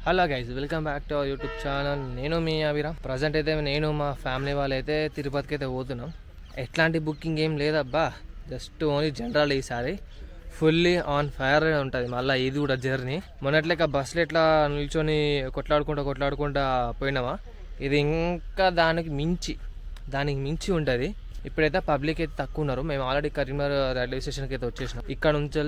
Hello guys, welcome back to our YouTube channel. నేను మీ Abhiram. Present అయితే నేను మా ఫ్యామిలీ వాళ్ళు అయితే తిరుపతికి అయితే పోతున్నాం. ఎట్లాంటి బుకింగ్ ఏం లేదబ్బా, జస్ట్ ఓన్లీ జనరల్. ఈసారి ఫుల్లీ ఆన్ ఫైర్ ఉంటుంది. మళ్ళీ ఇది కూడా జర్నీ. మొన్నట్లేక బస్సులు ఎట్లా నిల్చొని కొట్లాడుకుంటా పోయినామా, ఇది ఇంకా దానికి మించి ఉంటుంది. ఇప్పుడైతే పబ్లిక్ అయితే తక్కువ ఉన్నారు. మేము ఆల్రెడీ కరీంనగర్ రైల్వే స్టేషన్కి అయితే వచ్చేసినాం. ఇక్కడ నుంచి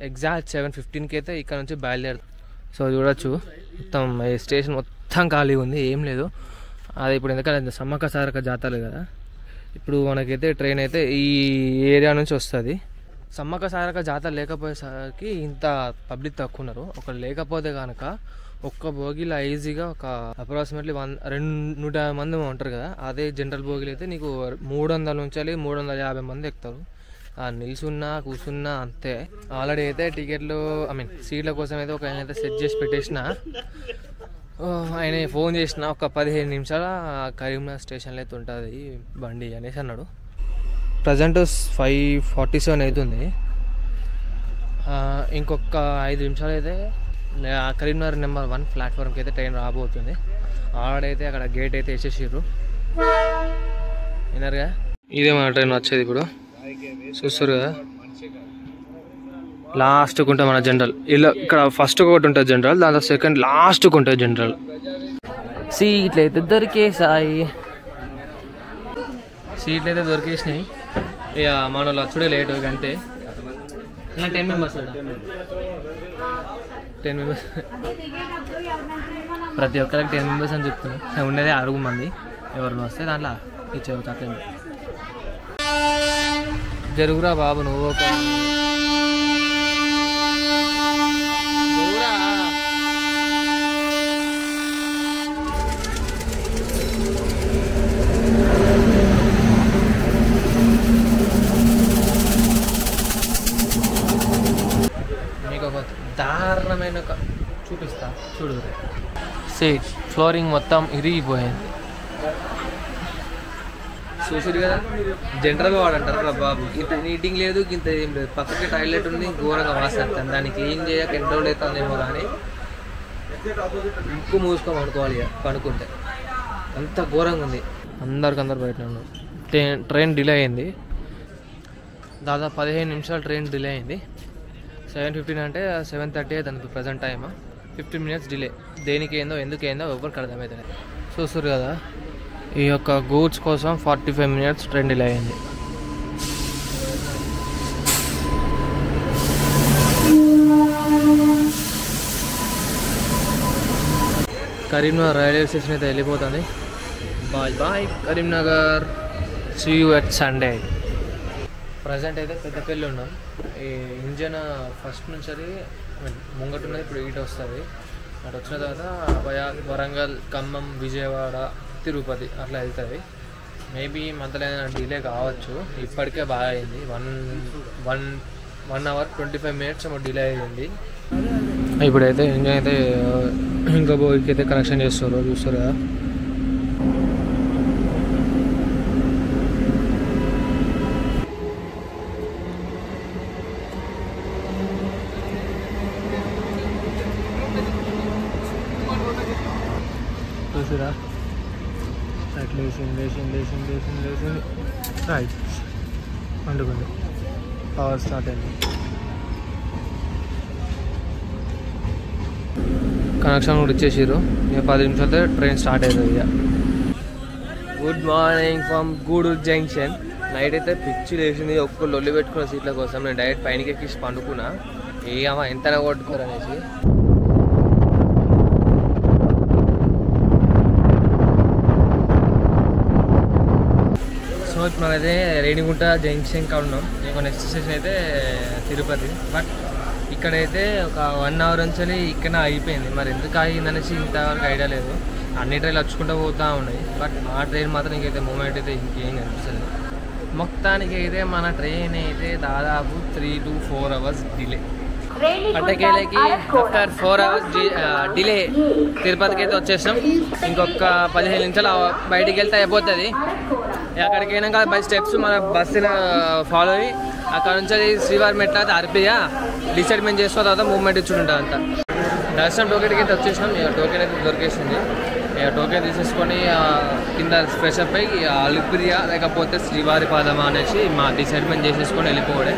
ఎగ్జాక్ట్ 7:15కి అయితే ఇక్కడ నుంచి బయలుదేరుతాం. సో చూడొచ్చు, మొత్తం స్టేషన్ మొత్తం ఖాళీ ఉంది, ఏం లేదు. అది ఇప్పుడు ఎందుకంటే సమ్మక్క సారక్క జాతరలు కదా, ఇప్పుడు మనకైతే ట్రైన్ అయితే ఈ ఏరియా నుంచి వస్తుంది. సమ్మక్క సారక్క జాతర లేకపోయేసరికి ఇంత పబ్లిక్ తక్కువ ఉన్నారు. ఒకరు లేకపోతే కనుక ఒక్క బోగిలో ఈజీగా ఒక అప్రాక్సిమేట్లీ 150 మంది ఉంటారు కదా. అదే జనరల్ బోగిలు అయితే నీకు 300 నుంచి 350 మంది ఎక్కుతారు. నిల్చున్నా కూర్చున్నా అంతే. ఆల్రెడీ అయితే టికెట్లు సీట్ల కోసం అయితే ఒక ఆయన అయితే సెట్ చేసి పెట్టేసిన. ఆయన ఫోన్ చేసిన ఒక 15 నిమిషాల కరీంనగర్ స్టేషన్లో అయితే ఉంటుంది బండి అనేసి అన్నాడు. ప్రజెంట్ 5:47 అవుతుంది. ఇంకొక 5 నిమిషాలు అయితే కరీంనగర్ నెంబర్ 1 ప్లాట్ఫామ్కి అయితే ట్రైన్ రాబోతుంది. ఆల్రెడీ అయితే అక్కడ గేట్ అయితే వేసేసారు. విన్నారుగా, ఇదే మన ట్రైన్ వచ్చేది. ఇప్పుడు చూస్తారు కదా, లాస్ట్కి ఉంటుంది మన జనరల్. ఇలా ఇక్కడ ఫస్ట్ ఒకటి ఉంటుంది జనరల్, దాంట్లో సెకండ్ లాస్ట్కి ఉంటుంది జనరల్. సీట్లు అయితే దొరికేసాయి. సీట్లు అయితే దొరికేసినాయి. ఇక మన వాళ్ళు వచ్చుడే లేట్ గంటే. 10 మెంబర్స్ ప్రతి ఒక్కరికి 10 మెంబర్స్ అని చెప్తున్నాను. ఉండేది 6 మంది. ఎవరిని వస్తే దాంట్లో ఇచ్చేవి అట్లే. జరుగురా బాబు, నువ్వు ఒక మీకు ఒక దారుణమైన చూపిస్తా చూడు. సీట్ ఫ్లోరింగ్ మొత్తం ఇరిగిపోయింది. చూసారు కదా, జనరల్ వాడు అంటారు కదా బాబు. ఇంత నీటింగ్ లేదు, ఇంత ఏం లేదు. పక్కకి టాయిలెట్ ఉంది, ఘోరంగా వాసేస్తాను. దానికి ఏం చేయక ఎన్ని రోజులు అవుతుందేమో కానీ ముక్కు మూసుకోమని అనుకోవాలి పడుకుంటే. అంత ఘోరంగా ఉంది. అందరు బయట ఉన్నారు. ట్రైన్ డిలే అయింది. దాదాపు 15 నిమిషాలు ట్రైన్ డిలే అయింది. 7:15 అంటే 7:30 అవుతుంది ప్రజెంట్ టైమ్. 15 minutes delay. దేనికి ఏందో ఎందుకేందో ఎవరికి అర్థమవుతుంది. చూస్తారు కదా, ఈ యొక్క గూడ్స్ కోసం 45 మినిట్స్ ట్రైన్ డిలే అయింది. కరీంనగర్ రైల్వే స్టేషన్ అయితే వెళ్ళిపోతుంది. Bye Karimnagar, see you at Sunday. Present అయితే పెద్దపల్లి ఉన్నాం. ఈ ఇంజన్ ఫస్ట్ నుంచి ముంగటున్నది ఇప్పుడు ఇటు వస్తుంది. అటు వచ్చిన తర్వాత వరంగల్, ఖమ్మం, విజయవాడ, తిరుపతి అట్లా వెళ్తుంది. మేబీ మధ్యలో ఏదైనా డిలే కావచ్చు. ఇప్పటికే బాగా అయింది. 1 అవర్ 25 మినిట్స్ డిలే అయ్యింది. ఇప్పుడైతే ఇంజన్ అయితే ఇంకా బోగికి అయితే కనెక్షన్ చేస్తారు. చూస్తారు కదా, చూసారా, లేచింది రైట్ అందుకుంది. పవర్ స్టార్ట్ అయింది. కనెక్షన్ కూడా ఇచ్చేసారు. ఇక 10 నిమిషాలతో ట్రైన్ స్టార్ట్ అవుతుంది. ఇక good morning from Gudur junction. Night అయితే పిచ్చి లేచింది. ఒక్క లొల్లి పెట్టుకున్న సీట్ల కోసం నేను డైరెక్ట్ పైనకి ఎక్కిసి పండుకున్నా. ఏమో ఎంతనే కొట్టుకోరు అనేసి. సో ఇప్పుడు మనమైతే రేణిగుంట జంక్షన్ కాడ ఉన్నాం. ఇంకో నెక్స్ట్ స్టేషన్ అయితే తిరుపతి. బట్ ఇక్కడైతే ఒక 1 అవర్ నుంచి ఇక్కడ అయిపోయింది. మరి ఎందుకు అయిందనేసి ఇంతవరకు ఐడియా లేదు. అన్ని ట్రైన్లు వచ్చుకుంటూ పోతూ ఉన్నాయి. బట్ మా ట్రైన్ మాత్రం ఇంకైతే మూమెంట్ అయితే ఇంకేం కనిపిస్తుంది. మొత్తానికి అయితే మన ట్రైన్ అయితే దాదాపు 3 to 4 అవర్స్ డిలే. పట్టకేలకి ఆఫ్టర్ 4 అవర్స్ డిలే తిరుపతికి అయితే వచ్చేసాం. ఇంకొక 15 నిమిషాలు బయటికి వెళ్తే అయిపోతుంది. అక్కడికి అయినాక బై స్టెప్స్ మన బస్సుని ఫాలో అయ్యి అక్కడ నుంచి శ్రీవారి మెట్ల అయితే అర్పిగా డిసైడ్మెంట్ చేసుకో, తర్వాత మూవ్మెంట్ ఇచ్చుంటుంది అంతా. దర్శనం టోకెన్కి అయితే వచ్చేసినాం. ఇక టోకెన్ అయితే దొరికేసింది. ఇక టోకెన్ తీసేసుకొని కింద ఫ్రెష్ అప్ అయ్యి అలిపిరియా లేకపోతే శ్రీవారి పాదమా అనేసి మా డిసైడ్మెంట్ చేసేసుకొని వెళ్ళిపోవడే.